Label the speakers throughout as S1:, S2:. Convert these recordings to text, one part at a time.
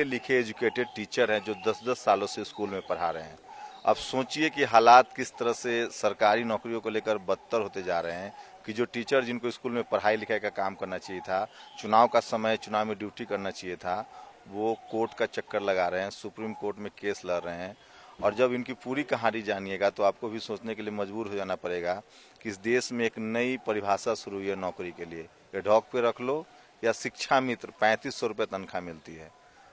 S1: लिखे educated teacher हैं जो 10-10 सालों से स्कूल में पढ़ा रहे हैं। अब सोचिए कि हालात किस तरह से सरकारी नौकरियों को लेकर बदतर होते जा रहे हैं कि जो टीचर जिनको स्कूल में पढ़ाई लिखाई का काम करना चाहिए था, चुनाव का समय चुनाव में ड्यूटी करना चाहिए था, वो कोर्ट का चक्कर लगा रहे हैं, सुप्रीम कोर्ट में केस लड़ रहे हैं। और जब इनकी पूरी कहानी जानिएगा तो आपको भी सोचने के लिए मजबूर हो जाना पड़ेगा कि इस देश में एक नई परिभाषा शुरू हुई है नौकरी के लिए। एडहॉक पे रख लो या शिक्षा मित्र, 3500 रुपये तनख्वाह मिलती है।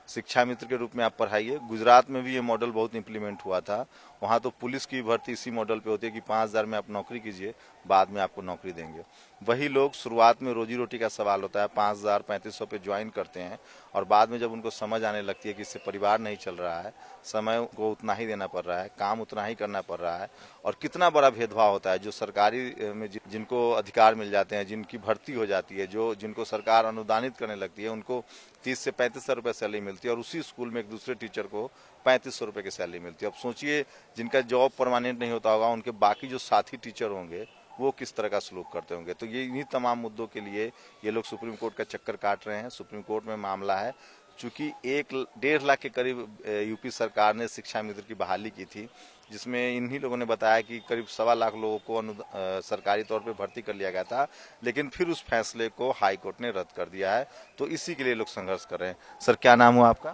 S1: शिक्षा मित्र के रूप में आप पढ़ाइए। गुजरात में भी ये मॉडल बहुत इंप्लीमेंट हुआ था। वहाँ तो पुलिस की भर्ती इसी मॉडल पे होती है कि 5000 में आप नौकरी कीजिए, बाद में आपको नौकरी देंगे। वही लोग शुरुआत में रोजी रोटी का सवाल होता है, 5000 3500 पे ज्वाइन करते हैं और बाद में जब उनको समझ आने लगती है कि इससे परिवार नहीं चल रहा है, समय को उतना ही देना पड़ रहा है, काम उतना ही करना पड़ रहा है और कितना बड़ा भेदभाव होता है। जो सरकारी में जिनको अधिकार मिल जाते हैं, जिनकी भर्ती हो जाती है, जिनको सरकार अनुदानित करने लगती है, उनको 30 से 3500 रुपये सैलरी मिलती है और उसी स्कूल में एक दूसरे टीचर को 3500 रुपये की सैलरी मिलती है। अब सोचिए जिनका जॉब परमानेंट नहीं होता होगा, उनके बाकी जो साथी टीचर होंगे वो किस तरह का सलूक करते होंगे। तो ये इन्हीं तमाम मुद्दों के लिए ये लोग सुप्रीम कोर्ट का चक्कर काट रहे हैं। सुप्रीम कोर्ट में मामला है, चूंकि 1-1.5 लाख के करीब यूपी सरकार ने शिक्षा मित्र की बहाली की थी, जिसमें इन्हीं लोगों ने बताया कि करीब 1.25 लाख लोगों को सरकारी तौर पे भर्ती कर लिया गया था, लेकिन फिर उस फैसले को हाई कोर्ट ने रद्द कर दिया है। तो इसी के लिए लोग संघर्ष कर रहे हैं। सर, क्या नाम हुआ आपका?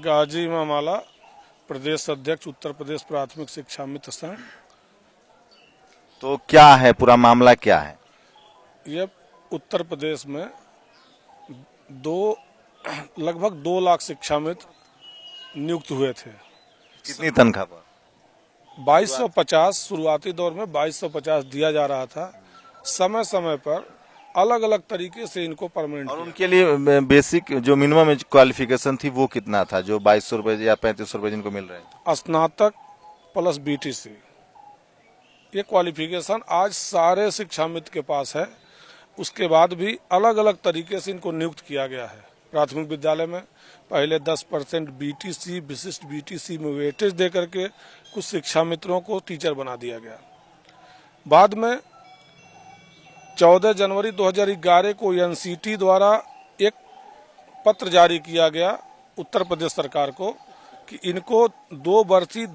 S2: गाजी मामाला, प्रदेश अध्यक्ष, उत्तर प्रदेश प्राथमिक शिक्षा मित्र संघ।
S1: तो क्या है पूरा मामला, क्या है?
S2: ये उत्तर प्रदेश में लगभग 2 लाख शिक्षा मित्र नियुक्त हुए थे।
S1: कितनी तनख्वाह पर?
S2: 2250, शुरुआती दौर में 2250 दिया जा रहा था। समय समय पर अलग अलग तरीके से इनको परमानेंट,
S1: और उनके लिए बेसिक जो मिनिमम क्वालिफिकेशन थी वो कितना था, जो 2200 रुपए या 3500 रुपए जिनको मिल रहे हैं?
S2: स्नातक प्लस बीटीसी, ये क्वालिफिकेशन आज सारे शिक्षा मित्र के पास है। उसके बाद भी अलग अलग तरीके से इनको नियुक्त किया गया है। प्राथमिक विद्यालय में पहले 10% बीटीसी, विशिष्ट बीटीसी में वेटेज दे करके कुछ शिक्षा मित्रों को टीचर बना दिया गया। बाद में 14 जनवरी 2011 को एनसीटी द्वारा एक पत्र जारी किया गया उत्तर प्रदेश सरकार को कि इनको 2 वर्षीय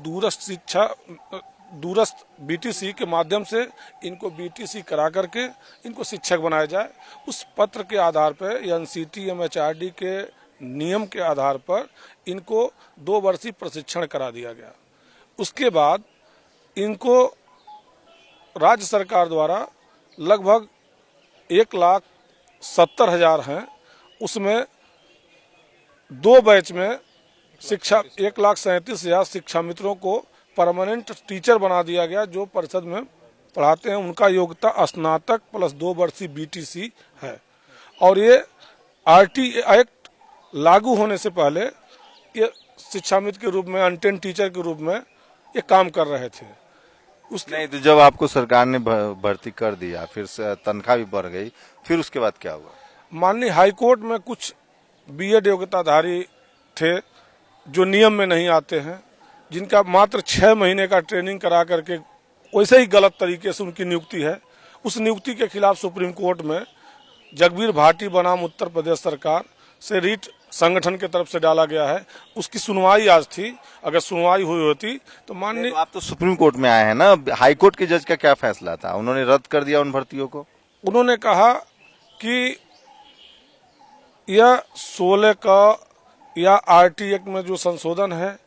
S2: दूरस्थ बीटीसी के माध्यम से इनको बीटीसी करा करके इनको शिक्षक बनाया जाए। उस पत्र के आधार पर एनसीटी एमएचआरडी के नियम के आधार पर इनको 2 वर्षीय प्रशिक्षण करा दिया गया। उसके बाद इनको राज्य सरकार द्वारा लगभग 1,70,000 हैं, उसमें 2 बैच में 1,37,000 शिक्षा मित्रों को परमानेंट टीचर बना दिया गया, जो परिषद में पढ़ाते हैं। उनका योग्यता स्नातक प्लस 2 वर्षीय बीटीसी है। और ये आरटी एक्ट लागू होने से पहले ये शिक्षा मित्र के रूप में, अनटेन टीचर के रूप में ये काम कर रहे थे।
S1: नहीं, तो जब आपको सरकार ने भर्ती कर दिया, फिर तनख्वाह भी बढ़ गई, फिर उसके बाद क्या हुआ?
S2: माननीय हाईकोर्ट में कुछ बीएड योग्यताधारी थे जो नियम में नहीं आते हैं, जिनका मात्र 6 महीने का ट्रेनिंग करा करके वैसे ही गलत तरीके से उनकी नियुक्ति है। उस नियुक्ति के खिलाफ सुप्रीम कोर्ट में जगबीर भाटी बनाम उत्तर प्रदेश सरकार से रीट संगठन के तरफ से डाला गया है। उसकी सुनवाई आज थी। अगर सुनवाई हुई होती तो माननीय,
S1: तो आप तो सुप्रीम कोर्ट में आए हैं ना, हाई कोर्ट के जज का क्या फैसला था? उन्होंने रद्द कर दिया उन भर्तियों को।
S2: उन्होंने कहा कि यह 16 का या आरटी एक्ट में जो संशोधन है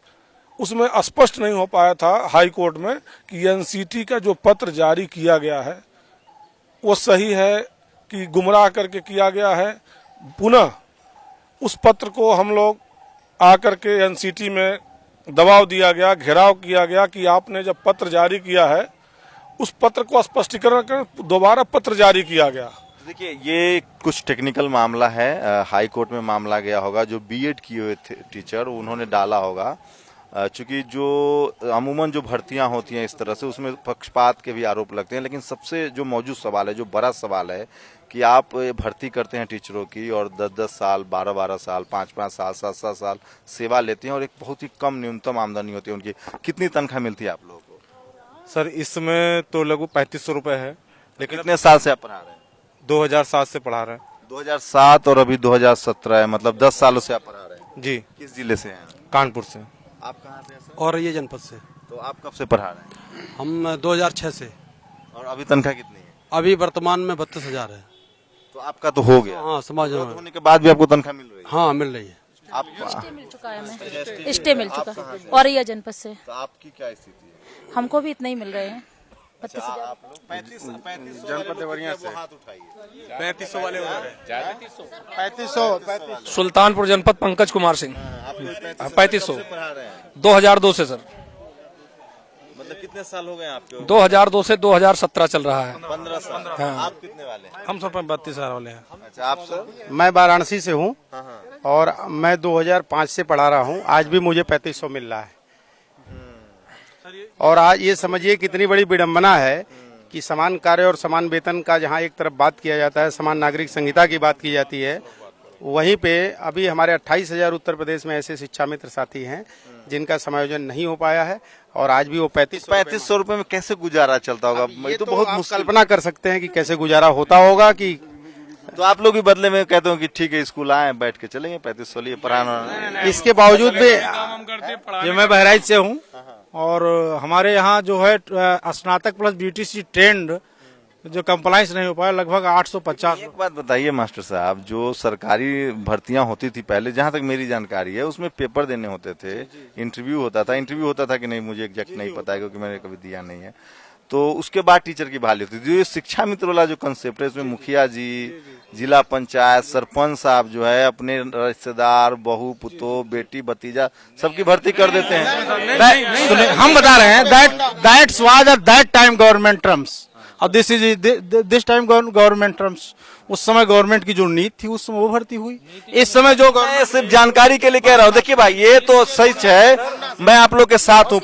S2: उसमें स्पष्ट नहीं हो पाया था हाई कोर्ट में कि एनसीटी का जो पत्र जारी किया गया है वो सही है कि गुमराह करके किया गया है। पुनः उस पत्र को हम लोग आकर के एनसीटी में दबाव दिया गया, घेराव किया गया कि आपने जब पत्र जारी किया है उस पत्र को स्पष्टीकरण कर दोबारा पत्र जारी किया गया।
S1: देखिए, ये कुछ टेक्निकल मामला है, हाई कोर्ट में मामला गया होगा। जो बीएड किए हुए थे टीचर, उन्होंने डाला होगा, चूंकि जो अमूमन जो भर्तियां होती हैं इस तरह से, उसमें पक्षपात के भी आरोप लगते हैं। लेकिन सबसे जो मौजूद सवाल है, जो बड़ा सवाल है कि आप भर्ती करते हैं टीचरों की और 10-10 साल, 12-12 साल, 5-5 साल, 7-7 साल सेवा लेते हैं और एक बहुत ही कम न्यूनतम आमदनी होती है उनकी। कितनी तनख्वाह मिलती है आप लोगों को?
S3: सर, इसमें तो लगभग 3500 रुपए है।
S1: लेकिन कितने साल से आप पढ़ा रहे हैं?
S3: 2007 से पढ़ा रहे हैं।
S1: 2007 और अभी 2017 है, मतलब 10 सालों से आप पढ़ा रहे हैं।
S3: जी।
S1: किस जिले से हैं?
S3: कानपुर से।
S1: आप कहाँ से हैं सर?
S4: और ये जनपद से
S1: तो आप कब से पढ़ा रहे हैं?
S4: हम 2006 से।
S1: और अभी तनख्वाह कितनी है?
S4: अभी वर्तमान में 32,000 है।
S1: तो आपका तो हो गया।
S4: हाँ, समाज में
S1: होने के बाद भी आपको तनख्वाह मिल रही है?
S4: हाँ मिल रही है।
S1: आप
S5: स्टे मिल चुका है, हमें स्टे मिल चुका है। और ये जनपद से
S1: तो आपकी क्या स्थिति है?
S5: हमको भी इतना ही मिल रहे हैं। 32,000।
S1: आप लोग 35 जनपद देवरिया से हाथ उठाइए।
S3: 3500 वाले हो रहे हैं।
S1: 3500
S6: सुल्तानपुर जनपद पंकज कुमार सिंह।
S1: आप लोग
S6: 3500
S1: पढ़ा रहे हैं।
S6: 2002 से सर,
S1: मतलब कितने साल हो गए आपके?
S6: 2002 से 2017 चल रहा है।
S1: 15 साल।
S6: हाँ।
S1: आप कितने वाले हैं?
S3: हम सब 32 वाले हैं।
S1: अच्छा, आप सर?
S7: मैं वाराणसी से हूँ
S1: हाँ।
S7: और मैं 2005 से पढ़ा रहा हूँ। आज भी मुझे 3500 मिल रहा है। और आज ये समझिए कितनी बड़ी विडंबना है कि समान कार्य और समान वेतन का जहाँ एक तरफ बात किया जाता है, समान नागरिक संहिता की बात की जाती है, वहीं पे अभी हमारे 28,000 उत्तर प्रदेश में ऐसे शिक्षा मित्र साथी हैं जिनका समायोजन नहीं हो पाया है। और आज भी वो
S1: 3500 रुपए में कैसे गुजारा चलता होगा?
S7: ये
S1: तो
S7: तो
S1: बहुत
S7: आप
S1: मुश्किल।
S7: कल्पना कर सकते हैं कि कैसे गुजारा होता होगा। कि
S1: तो आप लोग भी बदले में कहते हो कि ठीक है स्कूल आए बैठ के चलेंगे, 3500 लिए पढ़ाना।
S7: इसके बावजूद भी
S3: ये मैं बहराइच से हूँ और हमारे यहाँ जो है स्नातक प्लस बीटीसी ट्रेंड जो कंप्लाइंस नहीं हो पाया, लगभग 850।
S1: एक बात बताइए मास्टर साहब, जो सरकारी भर्तियां होती थी पहले, जहां तक मेरी जानकारी है, उसमें पेपर देने होते थे, इंटरव्यू होता था कि नहीं मुझे एग्जैक्ट नहीं पता है क्योंकि मैंने कभी दिया नहीं है। तो उसके बाद टीचर की बहाली होती थी। जो ये शिक्षा मित्र वाला जो कंसेप्ट है, इसमें मुखिया जी, जिला पंचायत, सरपंच साहब जो है अपने रिश्तेदार, बहू, पुतो, बेटी, भतीजा सबकी भर्ती कर देते हैं।
S8: हम बता रहे हैं that's was at that time government terms और दिस टाइम गवर्नमेंट टर्म्स। उस समय गवर्नमेंट की जो नीति थी उस समय वो भर्ती हुई। इस समय जो
S1: मैं सिर्फ जानकारी के लिए कह रहा हूँ। देखिए भाई, ये तो सच है, मैं आप लोग के साथ हूँ।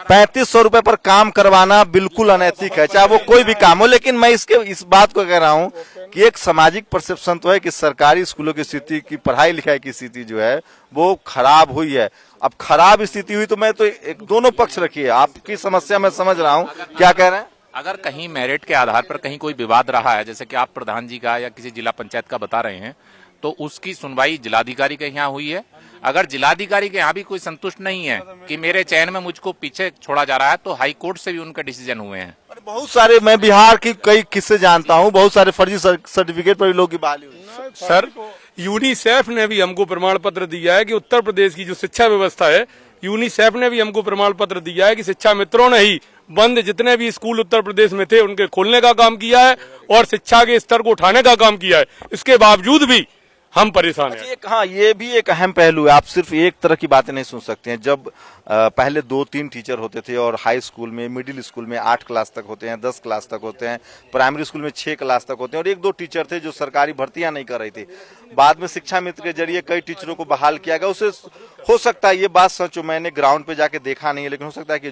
S1: 3500 रुपए पर काम करवाना बिल्कुल अनैतिक है, चाहे वो कोई भी काम हो। लेकिन मैं इस बात को कह रहा हूँ कि एक सामाजिक परसेप्शन तो है कि सरकारी स्कूलों की स्थिति की, पढ़ाई लिखाई की स्थिति जो है वो खराब हुई है। अब खराब स्थिति हुई तो मैं तो एक दोनों पक्ष रखिए, आपकी समस्या मैं समझ रहा हूँ। क्या कह रहे हैं?
S9: अगर कहीं मेरिट के आधार पर कहीं कोई विवाद रहा है, जैसे कि आप प्रधान जी का या किसी जिला पंचायत का बता रहे हैं, तो उसकी सुनवाई जिलाधिकारी के यहाँ हुई है। अगर जिलाधिकारी के यहाँ भी कोई संतुष्ट नहीं है कि मेरे चयन में मुझको पीछे छोड़ा जा रहा है, तो हाई कोर्ट से भी उनके डिसीजन हुए हैं।
S1: बहुत सारे, मैं बिहार की कई किस्से जानता हूँ, बहुत सारे फर्जी सर्टिफिकेट पर भी लोग की बहाली हुई।
S2: सर, यूनिसेफ ने भी हमको प्रमाण पत्र दिया है कि उत्तर प्रदेश की जो शिक्षा व्यवस्था है, यूनिसेफ ने भी हमको प्रमाण पत्र दिया है कि शिक्षा मित्रों ने ही बंद जितने भी स्कूल उत्तर प्रदेश में थे उनके खोलने का काम किया है और शिक्षा के स्तर को उठाने का काम किया है। इसके बावजूद भी हम परेशान हैं।
S1: हाँ, ये भी एक अहम पहलू है। आप सिर्फ एक तरह की बातें नहीं सुन सकते हैं। जब पहले 2-3 टीचर होते थे और हाई स्कूल में, मिडिल स्कूल में 8 क्लास तक होते हैं, 10 क्लास तक होते हैं, प्राइमरी स्कूल में 6 क्लास तक होते हैं, और 1-2 टीचर थे जो सरकारी भर्तियां नहीं कर रही थी। बाद में शिक्षा मित्र के जरिए कई टीचरों को बहाल किया गया। उसे हो सकता है ये बात सच हो, मैंने ग्राउंड पे जाके देखा नहीं है, लेकिन हो सकता है कि